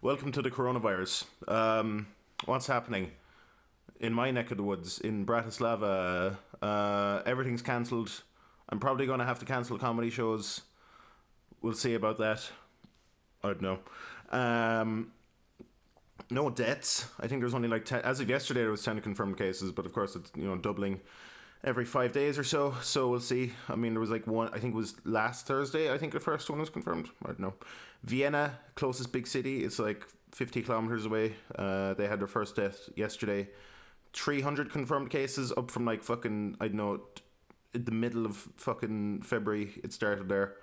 Welcome to the coronavirus. What's happening in my neck of the woods in Bratislava? Everything's cancelled. I'm probably going to have to cancel comedy shows. We'll see about that. I don't know. No deaths. I think there's only like 10. As of yesterday, there was 10 confirmed cases, but of course it's doubling every 5 days or so. So we'll see. I mean, there was like one. I think it was last Thursday. I think the first one was confirmed. I don't know. Vienna, closest big city, it's like 50 kilometers away. They had their first death yesterday. 300 confirmed cases, up from like fucking, I don't know, in the middle of fucking February. It started there.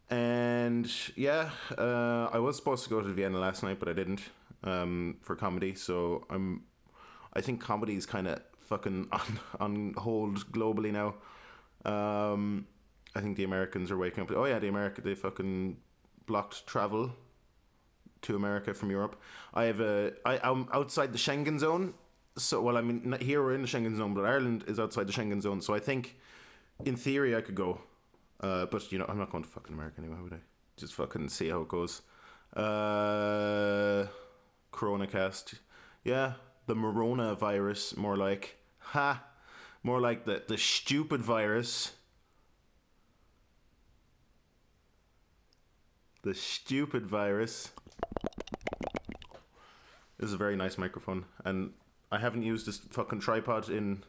And yeah, I was supposed to go to Vienna last night, but I didn't for comedy. So I think comedy is kind of fucking on hold globally now. I think the Americans are waking up. Oh yeah, they fucking blocked travel to America from Europe. I'm outside the Schengen zone. So, well, I mean, here we're in the Schengen zone, but Ireland is outside the Schengen zone. So I think, in theory, I could go. But, I'm not going to fucking America anyway, would I? Just fucking see how it goes. Coronacast. Yeah, the Morona virus, more like. More like the stupid virus. The stupid virus. This is a very nice microphone, and I haven't used this fucking tripod in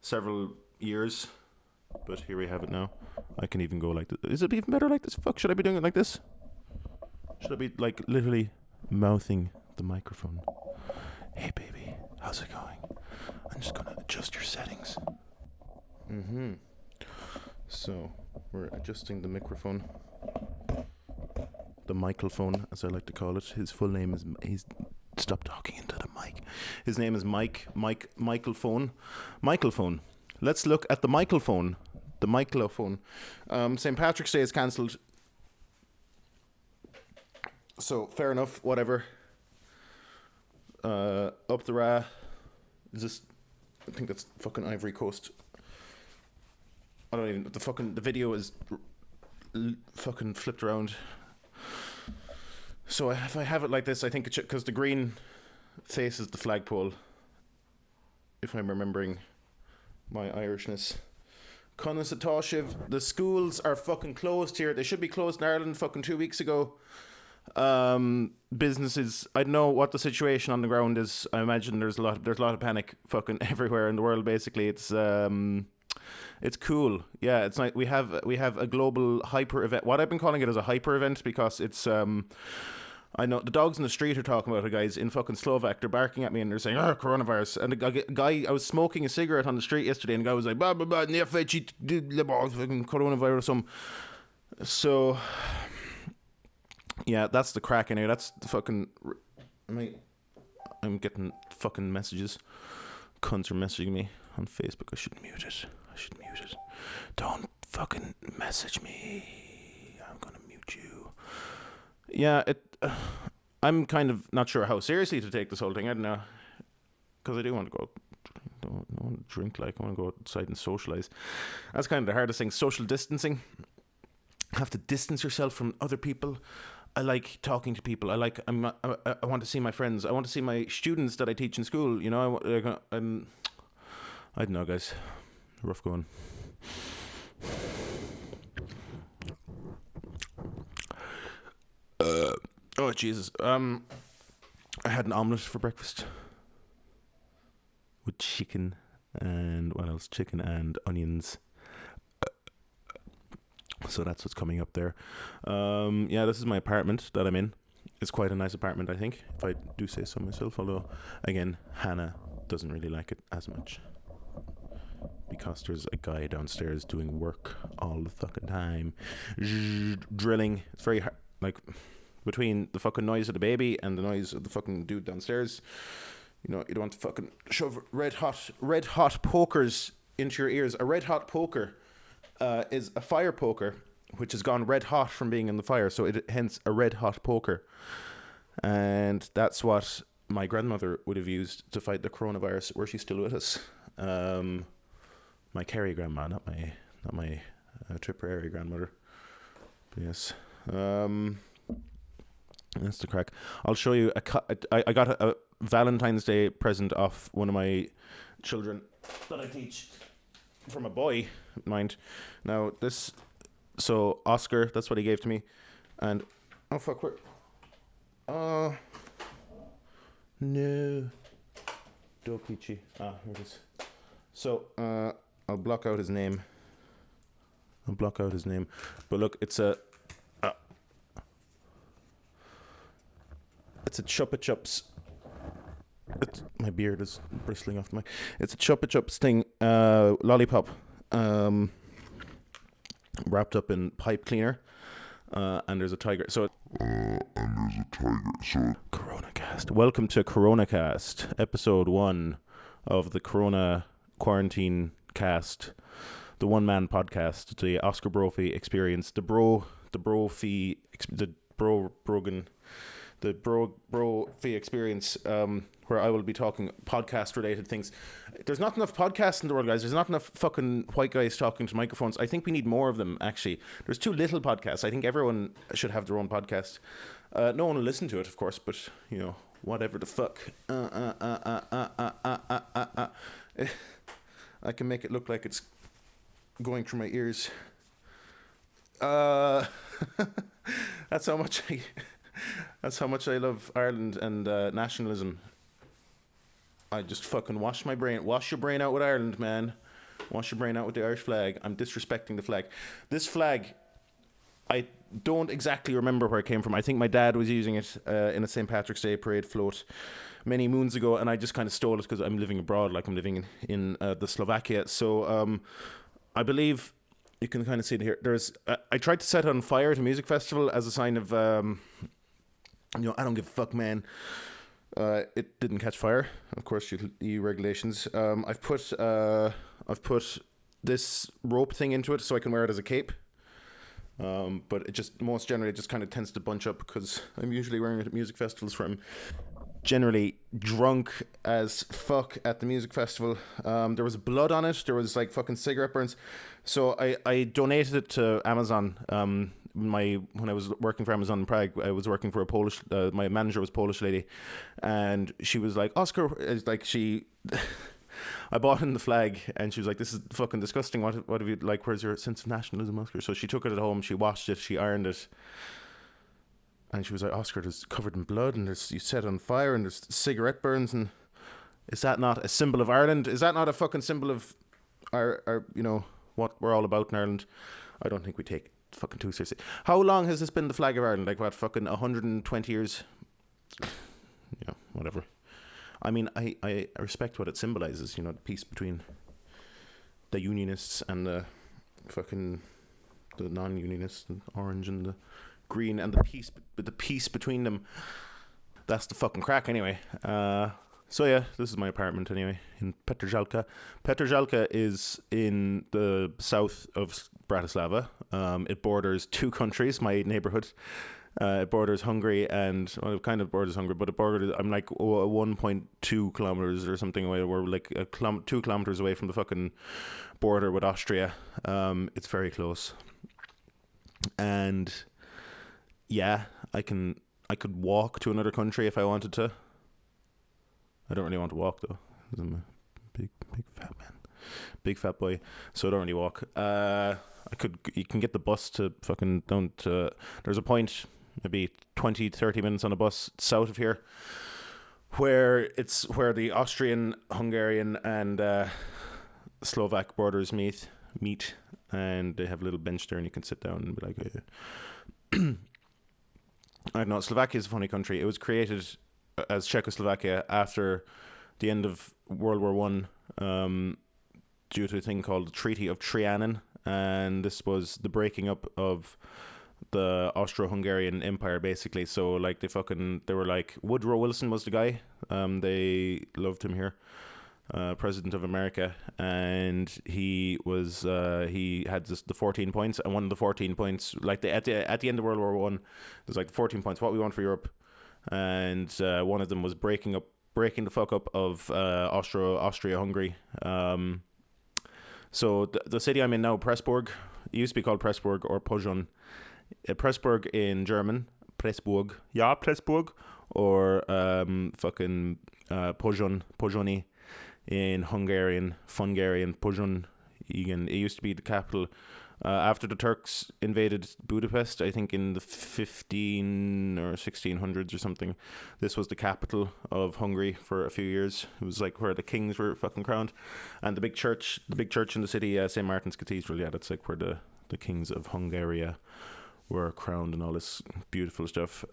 several years, but here we have it now. I can even go like this. Is it even better like this? Fuck, should I be doing it like this? Should I be like literally mouthing the microphone? Hey baby, how's it going? I'm just gonna adjust your settings. So, we're adjusting the microphone. The microphone, as I like to call it. His full name is... Stop talking into the mic. His name is Michaelphone. Michaelphone. Let's look at the Michaelphone. The Michaelphone. St. Patrick's Day is cancelled. So, fair enough, whatever. Up the Ra. Is this... I think that's fucking Ivory Coast. I don't even... The video is fucking flipped around. So if I have it like this, I think it should, because the green faces the flagpole, if I'm remembering my Irishness. Conasatoshiv, the schools are fucking closed here. They should be closed in Ireland fucking 2 weeks ago. Businesses, I don't know what the situation on the ground is. I imagine there's a lot of panic fucking everywhere in the world. Basically, it's cool. Yeah, it's like we have a global hyper event. What I've been calling it is a hyper event because it's I know the dogs in the street are talking about it, guys, in fucking Slovak. They're barking at me and they're saying, coronavirus. And the guy, I was smoking a cigarette on the street yesterday and the guy was like, coronavirus. So, yeah, that's the crack in here. That's the fucking... I'm getting fucking messages. Cunts are messaging me on Facebook. I should mute it. Don't fucking message me. I'm gonna mute you. Yeah, I'm kind of not sure how seriously to take this whole thing. I don't know, because I do want to go. I want to drink. Like, I want to go outside and socialize. That's kind of the hardest thing. Social distancing. Have to distance yourself from other people. I like talking to people. I want to see my friends. I want to see my students that I teach in school. I don't know, guys. Rough going. Oh Jesus. I had an omelette for breakfast with chicken and what else? Chicken and onions. So that's what's coming up there. Yeah, this is my apartment that I'm in. It's quite a nice apartment, I think, if I do say so myself. Although, again, Hannah doesn't really like it as much, because there's a guy downstairs doing work all the fucking time. Drilling. It's very hard. Like, between the fucking noise of the baby and the noise of the fucking dude downstairs, you don't want to fucking shove red hot pokers into your ears. A red hot poker is a fire poker which has gone red hot from being in the fire, so hence a red hot poker. And that's what my grandmother would have used to fight the coronavirus, were she still with us. My Kerry grandma, not my Tipperary grandmother. But yes. That's the crack. I'll show you I got a Valentine's Day present off one of my children that I teach from a boy, mind. Now this, so Oscar, that's what he gave to me, and oh fuck, where? Oh no, Dokichi. Here it is. So I'll block out his name. But look, it's a Chupa Chups. My beard is bristling off my. It's a Chupa Chups thing, lollipop, wrapped up in pipe cleaner, and there's a tiger. So. Coronacast. Welcome to Coronacast, episode 1 of the Corona Quarantine Cast, the one-man podcast, the Oscar Brophy experience, the Brophy experience, where I will be talking podcast-related things. There's not enough podcasts in the world, guys. There's not enough fucking white guys talking to microphones. I think we need more of them, actually. There's too little podcasts. I think everyone should have their own podcast. No one will listen to it, of course, but, you know, whatever the fuck. I can make it look like it's going through my ears. That's how much I love Ireland and nationalism. I just fucking wash your brain out with Ireland, man. Wash your brain out with the Irish flag. I'm disrespecting the flag. This flag, I don't exactly remember where it came from. I think my dad was using it in a St. Patrick's Day parade float many moons ago, and I just kind of stole it because I'm living abroad, like I'm living in the Slovakia. So I believe you can kind of see it here. I tried to set on fire at a music festival as a sign of, I don't give a fuck, man. It didn't catch fire, of course, EU regulations. I've put this rope thing into it so I can wear it as a cape. But it just most generally just kind of tends to bunch up because I'm usually wearing it at music festivals where I'm generally drunk as fuck at the music festival. There was blood on it. There was like fucking cigarette burns. So I donated it to Amazon. When I was working for Amazon in Prague, I was working for a Polish. My manager was a Polish lady, and she was like, Oscar, I bought in the flag, and she was like, "This is fucking disgusting. What have you like? Where's your sense of nationalism, Oscar?" So she took it at home. She washed it. She ironed it, and she was like, "Oscar, it's covered in blood, and you set it on fire, and there's cigarette burns, and is that not a symbol of Ireland? Is that not a fucking symbol of our what we're all about in Ireland?" I don't think we take it fucking too seriously. How long has this been the flag of Ireland? Like what? Fucking 120 years? Yeah, whatever. I mean, I respect what it symbolizes, the peace between the unionists and the non-unionists, the orange and the green, and the peace between them. That's the fucking crack, anyway. So yeah, this is my apartment anyway in Petržalka. Petržalka is in the south of Bratislava. It borders two countries. My neighborhood. It borders Hungary and, well, it kind of borders Hungary, but I'm like 1.2 kilometers or something away. We're like 2 kilometers away from the fucking border with Austria. It's very close. And yeah, I could walk to another country if I wanted to. I don't really want to walk though, 'cause I'm a big fat man, big fat boy, so I don't really walk. You can get the bus to fucking down to, there's a point, maybe 20-30 minutes on a bus south of here, where the Austrian, Hungarian and Slovak borders meet, and they have a little bench there and you can sit down and be like, I don't know, Slovakia is a funny country. It was created as Czechoslovakia after the end of World War One, due to a thing called the Treaty of Trianon, and this was the breaking up of the Austro-Hungarian Empire, basically. So like they were like, Woodrow Wilson was the guy. They loved him here, President of America, and he had the 14 points, and one of the 14 points, like at the end of World War One, there's like 14 points. What we want for Europe. And one of them was breaking the fuck up of Austria-Hungary. So the city I'm in now, Pressburg, it used to be called Pressburg or Poznan. Pressburg in German, Pressburg, or fucking Pozsony in Hungarian Pozsony. It used to be the capital. After the Turks invaded Budapest, I think in the 15 or 1600s or something, this was the capital of Hungary for a few years. It was like where the kings were fucking crowned, and the big church in the city, St. Martin's Cathedral. Yeah, that's like where the kings of Hungary were crowned and all this beautiful stuff.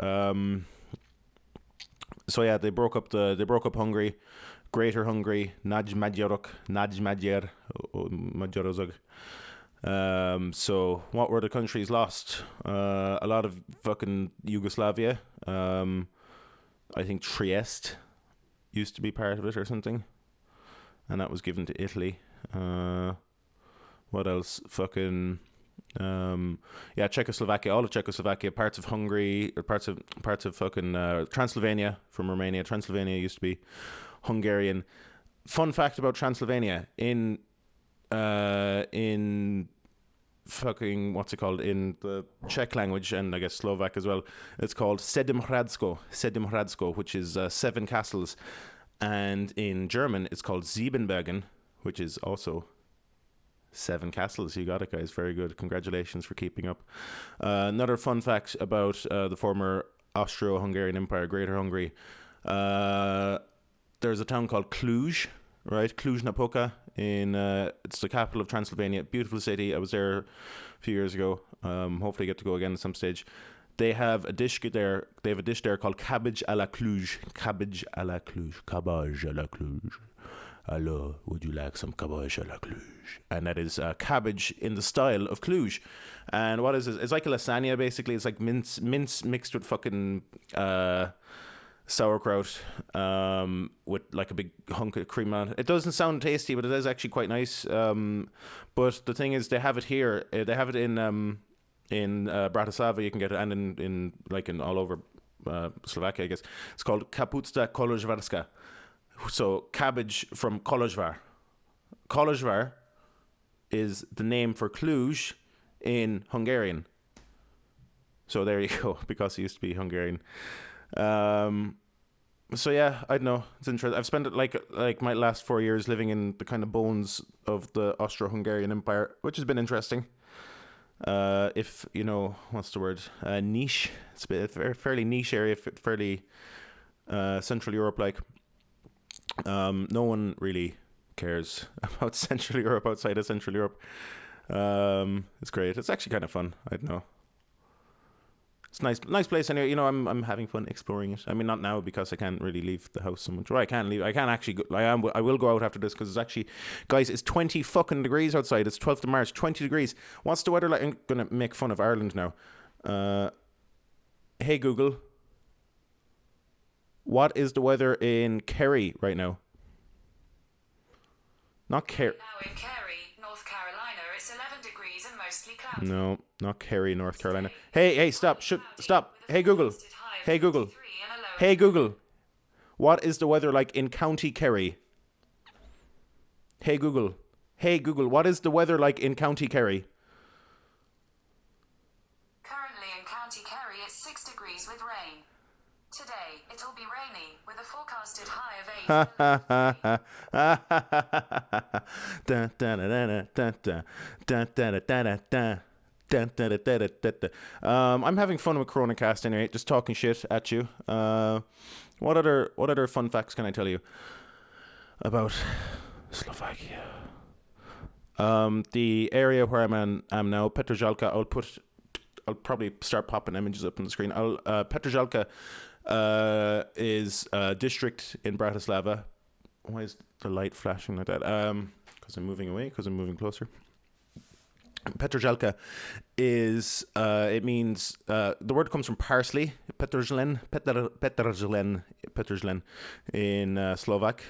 So yeah, they broke up Hungary, Greater Hungary, Nagymagyer. So what were the countries lost? A lot of fucking Yugoslavia. I think Trieste used to be part of it or something, and that was given to Italy. What else? Fucking Czechoslovakia, all of Czechoslovakia, parts of Hungary, or parts of fucking Transylvania from Romania. Transylvania used to be Hungarian. Fun fact about Transylvania: in fucking, what's it called, in the Czech language, and I guess Slovak as well, it's called Sedmhradsko, which is 7 castles, and in German it's called Siebenbergen, which is also 7 castles. You got it, guys. Very good. Congratulations for keeping up. Another fun fact about the former Austro-Hungarian Empire, Greater Hungary. There's a town called Cluj, right? Cluj-Napoca. It's the capital of Transylvania. Beautiful city. I was there a few years ago. Hopefully, I get to go again at some stage. They have a dish there. They have a dish there called cabbage à la Cluj. Cabbage à la Cluj. Cabbage à la Cluj. Hello, would you like some cabbage à la Cluj? And that is cabbage in the style of Cluj. And what is it? It's like a lasagna, basically. It's like mince mixed with fucking sauerkraut, with like a big hunk of cream on it. It doesn't sound tasty, but it is actually quite nice. But the thing is, they have it here. They have it in Bratislava. You can get it, and in all over Slovakia, I guess. It's called Kapustna Koložvarská. So cabbage from Koložvar. Koložvar is the name for Cluj in Hungarian. So there you go, because it used to be Hungarian. So yeah, I don't know. It's interesting. I've spent like my last 4 years living in the kind of bones of the Austro-Hungarian Empire, which has been interesting. If you know, what's the word? Niche. It's a fairly niche area, fairly Central Europe like. No one really cares about Central Europe outside of Central Europe. It's great. It's actually kind of fun. I don't know. It's nice place. Anyway, you know, I'm having fun exploring it. I mean, not now because I can't really leave the house so much. Or I can't leave. I can't actually go. I will go out after this because it's actually, guys, it's 20 fucking degrees outside. It's 12th of March, 20 degrees. What's the weather like? I'm gonna make fun of Ireland now. Hey Google, what is the weather in Kerry right now? Not Kerry. Now in Kerry, North Carolina, it's 11 degrees and mostly cloudy. No, not Kerry, North Carolina. Hey, stop. Stop. Hey Google. Hey Google. What is the weather like in County Kerry? Hey Google. What is the weather like in County Kerry? Currently in County Kerry, it's 6 degrees with rain. Today, it'll be rainy, with a forecasted high of 8. I'm having fun with Coronacast anyway, just talking shit at you. What other fun facts can I tell you about Slovakia? The area where I'm now, Petržalka. I'll probably start popping images up on the screen. Petržalka is a district in Bratislava. Why is the light flashing like that? Because I'm moving away, because I'm moving closer. Petržalka is, it means, the word comes from parsley. Petržlen in Slovak,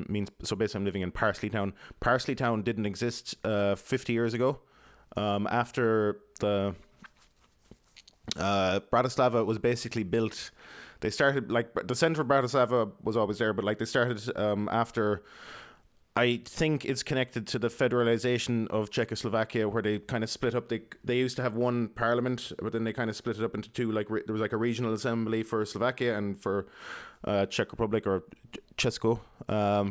means, so basically I'm living in Parsley Town. Parsley Town didn't exist 50 years ago. After the Bratislava was basically built. They started, like, the center of Bratislava was always there, but like they started after I think it's connected to the federalization of Czechoslovakia, where they kind of split up. They used to have one parliament, but then they kind of split it up into two. Like there was like a regional assembly for Slovakia and for Czech Republic, or Česko,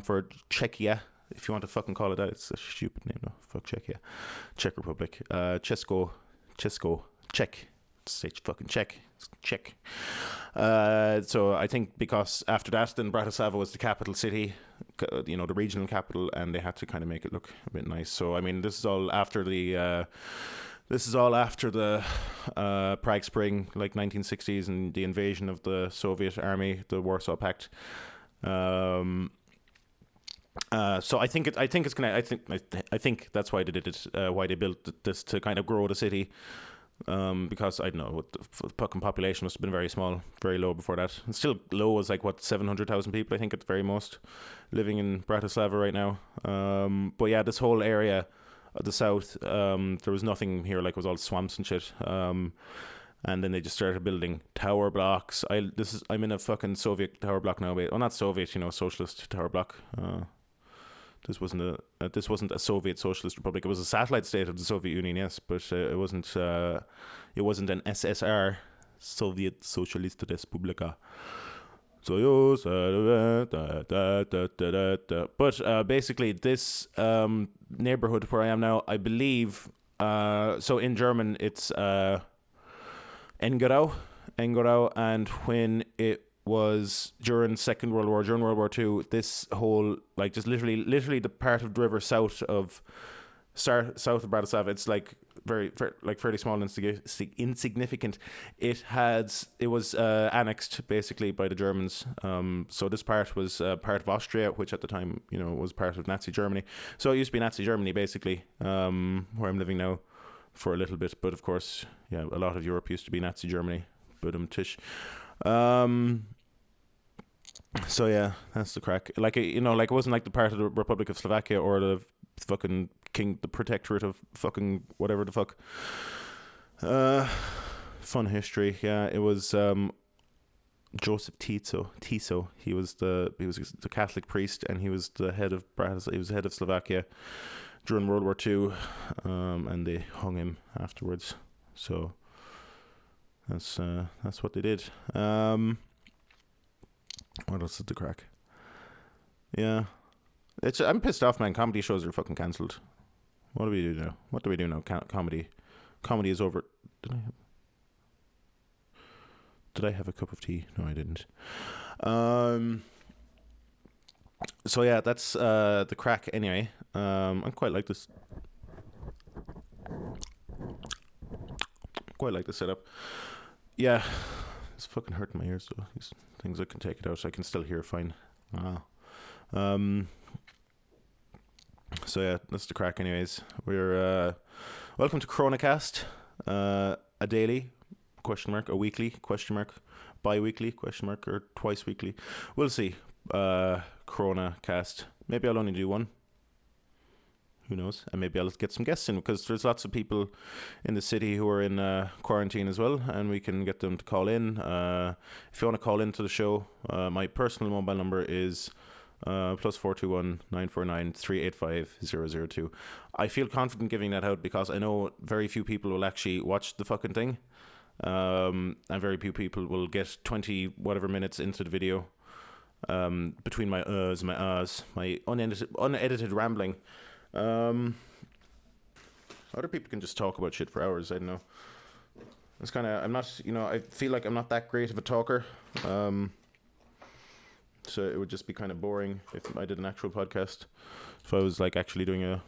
for Czechia, if you want to fucking call it that. It's a stupid name, no. Fuck Czechia. Czech Republic. Česko, Czech. Say fucking Czech. Czech. So I think because after that, then Bratislava was the capital city, the regional capital, and they had to kind of make it look a bit nice. So I mean, this is all after the Prague Spring, like 1960s, and the invasion of the Soviet army, the Warsaw Pact. So I think it's gonna. I think that's why they did it. Why they built this, to kind of grow the city. Because I don't know, the fucking population must have been very small, very low before that. It's still low as 700,000 people, I think, at the very most, living in Bratislava right now. But yeah, this whole area of the south, there was nothing here, it was all swamps and shit. And then they just started building tower blocks. I'm in a fucking Soviet tower block now, but not Soviet, socialist tower block. This wasn't a Soviet Socialist Republic. It was a satellite state of the Soviet Union, yes, but it wasn't an SSR, Soviet Socialist Respublika. But basically, this neighborhood where I am now, I believe, so in German it's Engerau, and when it was during Second World War, during World War II, this whole, just literally the part of the river south of Bratislava, it's very fairly small and insignificant. It was annexed basically by the Germans. So this part was part of Austria, which at the time was part of Nazi Germany. So it used to be Nazi Germany basically, where I'm living now for a little bit. But of course, yeah, a lot of Europe used to be Nazi Germany. But tish. So yeah, that's the crack. It wasn't like the part of the Republic of Slovakia or the fucking the protectorate of fucking whatever the fuck. Fun history. Yeah, it was Joseph Tiso. He was the Catholic priest, and he was the head of Bratislava. He was the head of Slovakia during World War II, and they hung him afterwards. So that's what they did. What else is the crack? Yeah, I'm pissed off, man. Comedy shows are fucking cancelled. What do we do now? Comedy is over. Did I have a cup of tea? No, I didn't. So yeah, that's the crack. Anyway, I quite like this. Quite like the setup. Yeah, it's fucking hurting my ears though. These things, I can take it out. I can still hear fine. So yeah, that's the crack. Anyways, we're welcome to Coronacast, a daily ? A weekly ? Bi-weekly ? Or twice weekly. We'll see. Coronacast. Maybe I'll only do one. Who knows? And maybe I'll get some guests in, because there's lots of people in the city who are in quarantine as well, and we can get them to call in. If you want to call into the show, my personal mobile number is +421 949 385 002. I feel confident giving that out because I know very few people will actually watch the fucking thing, and very few people will get 20 whatever minutes into the video, between my my unedited rambling. Other people can just talk about shit for hours. I don't know. It's kind of, I'm not, I feel like I'm not that great of a talker. So it would just be kind of boring if I did an actual podcast. If I was actually doing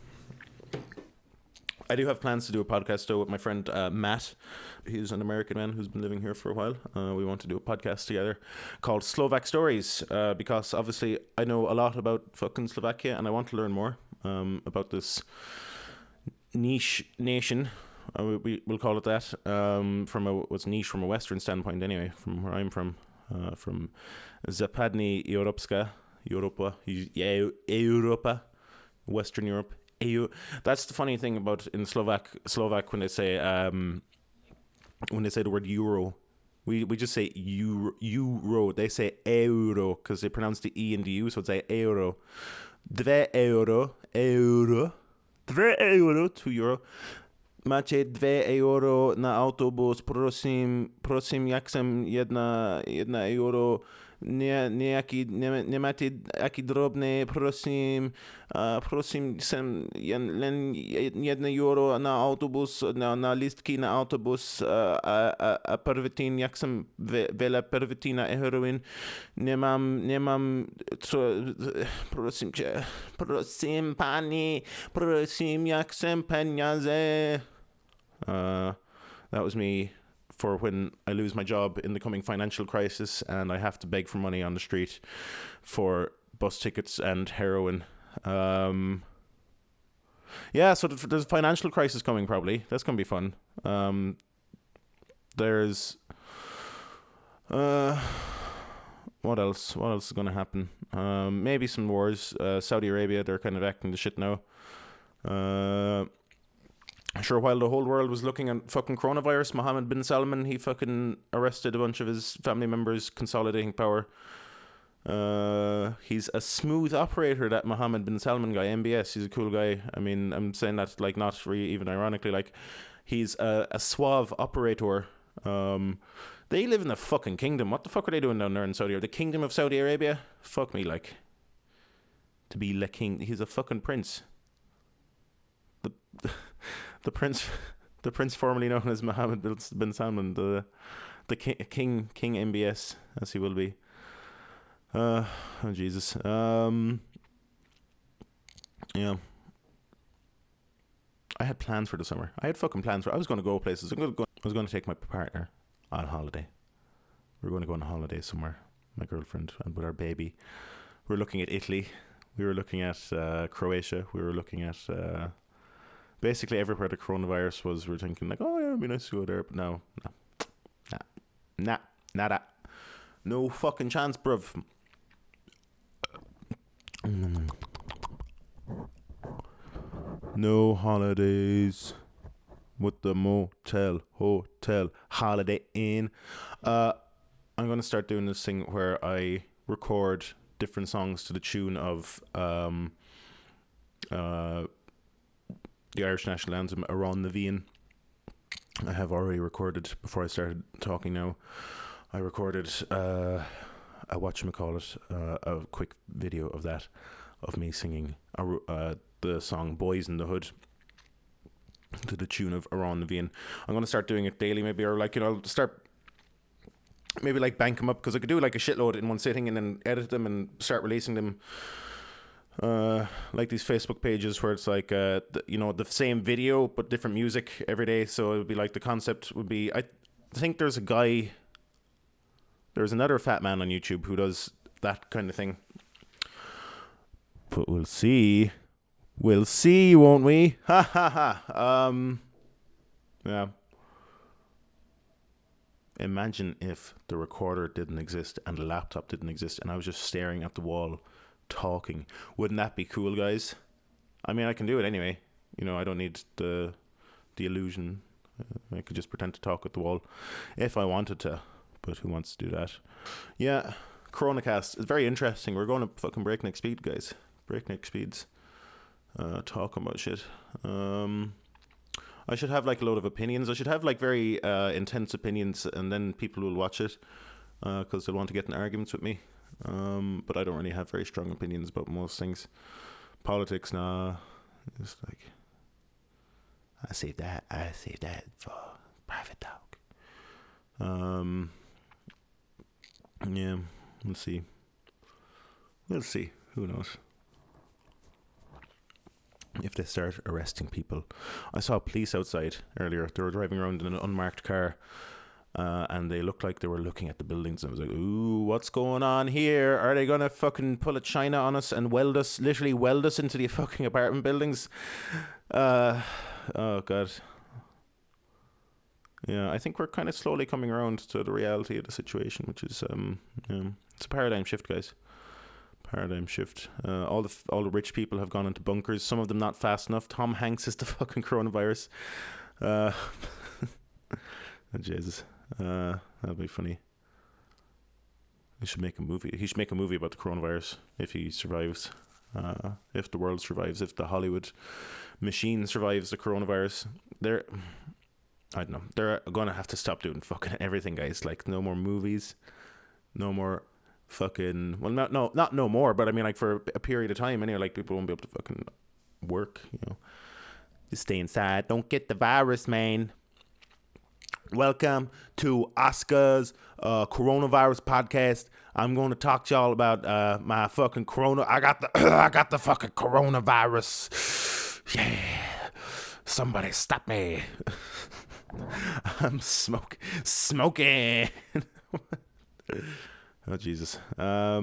I do have plans to do a podcast though with my friend Matt. He's an American man who's been living here for a while. We want to do a podcast together called Slovak Stories, because obviously I know a lot about fucking Slovakia and I want to learn more about this niche nation. We'll call it that. What's niche from a Western standpoint anyway, from where I'm from Zapadny Europa, Western Europe. That's the funny thing about in Slovak when they say the word euro. We just say euro. They say euro because they pronounce the E and the U, so it's euro. €2. €2, €2. Macie €2 na autobus, prosim jak sem jedna euro, nie macie jaki drobny, prosim sem jedna euro na autobus, na listki na autobus, a pervitin, jak sem wiele pervitina i heroin, nie mam, prosim cię, prosim pani, prosim jak sem pieniądze. That was me for when I lose my job in the coming financial crisis and I have to beg for money on the street for bus tickets and heroin. Yeah, so there's a financial crisis coming probably. That's going to be fun. There's... what else? What else is going to happen? Maybe some wars. Saudi Arabia, they're kind of acting the shit now. Sure, while the whole world was looking at fucking coronavirus, Mohammed bin Salman, he fucking arrested a bunch of his family members, consolidating power. He's a smooth operator, that Mohammed bin Salman guy, MBS. He's a cool guy. I mean, I'm saying that like not really even ironically. Like, he's a suave operator. They live in the fucking kingdom. What the fuck are they doing down there in Saudi Arabia? The kingdom of Saudi Arabia? Fuck me, like. To be the king. He's a fucking prince. The prince formerly known as Mohammed bin Salman, the king MBS, as he will be. Oh Jesus. Yeah. I had plans for the summer. I was going to go places. I was going to take my partner on holiday. We were going to go on a holiday somewhere. My girlfriend and with our baby. We were looking at Italy. We were looking at Croatia. We were looking at basically everywhere the coronavirus was. We were thinking like, oh yeah, it'd be nice to go there. But no. Nada. No fucking chance, bruv. No holidays with the hotel holiday inn. I'm going to start doing this thing where I record different songs to the tune of the Irish national anthem, Around the Bhíon. I have already recorded, before I started talking now, I recorded a quick video of that, of me singing the song Boys in the Hood to the tune of Around the Bhíon. I'm going to start doing it daily maybe, or like, I'll start maybe like bank them up, because I could do like a shitload in one sitting and then edit them and start releasing them. Like these Facebook pages where it's like the same video but different music every day. So it would be like, the concept would be, I think there's another fat man on YouTube who does that kind of thing, but we'll see, won't we? Ha ha ha. Yeah, imagine if the recorder didn't exist and the laptop didn't exist and I was just staring at the wall talking. Wouldn't that be cool, guys? I mean, I can do it anyway. I don't need the illusion. I could just pretend to talk at the wall if I wanted to, but who wants to do that? Yeah, Coronacast is very interesting. We're going to fucking breakneck speed, guys. Breakneck speeds. Talking about shit. I should have like a load of opinions. I should have like very intense opinions, and then people will watch it because they'll want to get in arguments with me. But I don't really have very strong opinions about most things. Politics, nah. Just like, I save that for private talk. Yeah, we'll see. Who knows? If they start arresting people. I saw police outside earlier. They were driving around in an unmarked car. And they looked like they were looking at the buildings. And I was like, ooh, what's going on here? Are they going to fucking pull a China on us and literally weld us into the fucking apartment buildings? Oh, God. Yeah, I think we're kind of slowly coming around to the reality of the situation, which is, it's a paradigm shift, guys. Paradigm shift. All the rich people have gone into bunkers. Some of them not fast enough. Tom Hanks is the fucking coronavirus. Oh, Jesus. That'd be funny. He should make a movie. He should make a movie about the coronavirus if he survives. if the world survives, if the Hollywood machine survives the coronavirus, I don't know, they're gonna have to stop doing fucking everything, guys. Like, no more movies, no more fucking, well, not no more, but I mean, like, for a period of time anyway, like, people won't be able to fucking work, you know. Just stay inside, don't get the virus, man. Welcome to Oscar's coronavirus podcast. I'm going to talk to y'all about my fucking corona. I got the fucking coronavirus. Yeah. Somebody stop me. I'm smoking. Oh, Jesus. Yeah.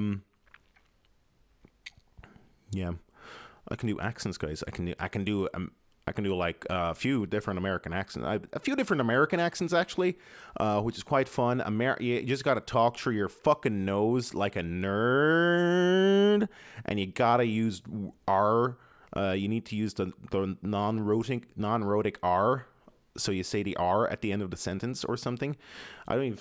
I can do accents, guys. I can do like a few different American accents. A few different American accents, actually, which is quite fun. You just got to talk through your fucking nose like a nerd, and you got to use R. You need to use the non-rhotic R. So you say the R at the end of the sentence or something. I don't even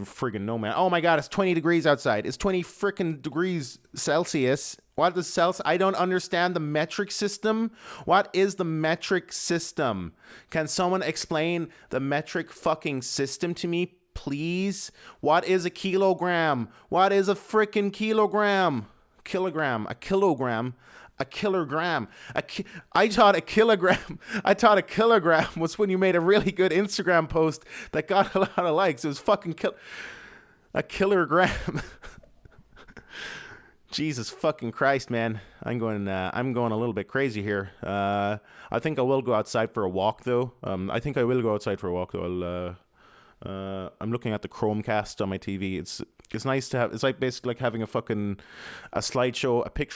friggin' know, man. Oh my God, it's 20 degrees outside. It's 20 frickin' degrees Celsius. What is Celsius? I don't understand the metric system. What is the metric system? Can someone explain the metric fucking system to me, please? What is a kilogram? What is a frickin' kilogram? A kilogram. I thought a kilogram was when you made a really good Instagram post that got a lot of likes. It was fucking a kilogram. Jesus fucking Christ, man. I'm going a little bit crazy here. I think I will go outside for a walk, though. I'm looking at the Chromecast on my TV. It's nice to have. It's like basically like having a picture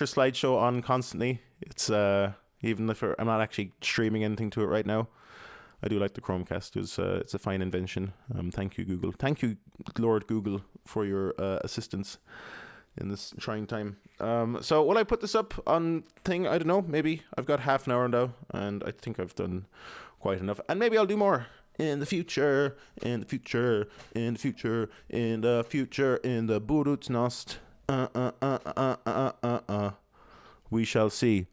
slideshow on constantly. It's even if I'm not actually streaming anything to it right now. I do like the Chromecast. It's a fine invention. Thank you, Google. Thank you, Lord Google, for your assistance in this trying time. So will I put this up on thing? I don't know. Maybe I've got half an hour now, and I think I've done quite enough. And maybe I'll do more. In the future, in the Burutsnost. We shall see.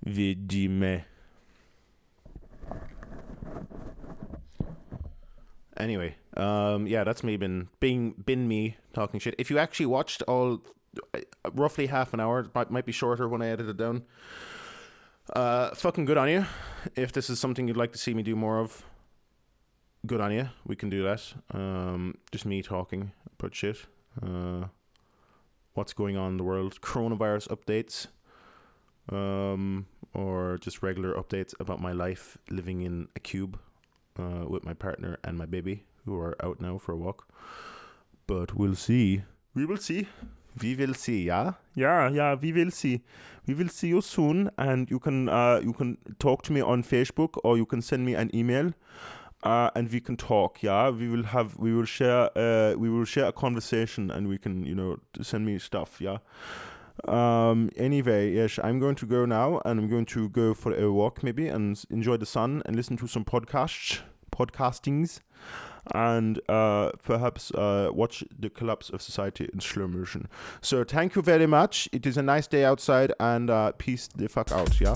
Vidime. Anyway, yeah, that's me been me talking shit. If you actually watched all roughly half an hour, it might be shorter when I edit it down. Fucking good on you. If this is something you'd like to see me do more of, good on you. We can do that. Just me talking about shit. What's going on in the world? Coronavirus updates. Or just regular updates about my life living in a cube with my partner and my baby, who are out now for a walk. But we'll see. We will see. We will see, yeah? Yeah, we will see. We will see you soon, and you can talk to me on Facebook, or you can send me an email, and we can talk, yeah? We will share a conversation, and we can, send me stuff, yeah? Anyway, yes, I'm going to go now, and I'm going to go for a walk maybe, and enjoy the sun, and listen to some podcastings, and perhaps watch the collapse of society in slow motion. So thank you very much. It is a nice day outside, and peace the fuck out, yeah?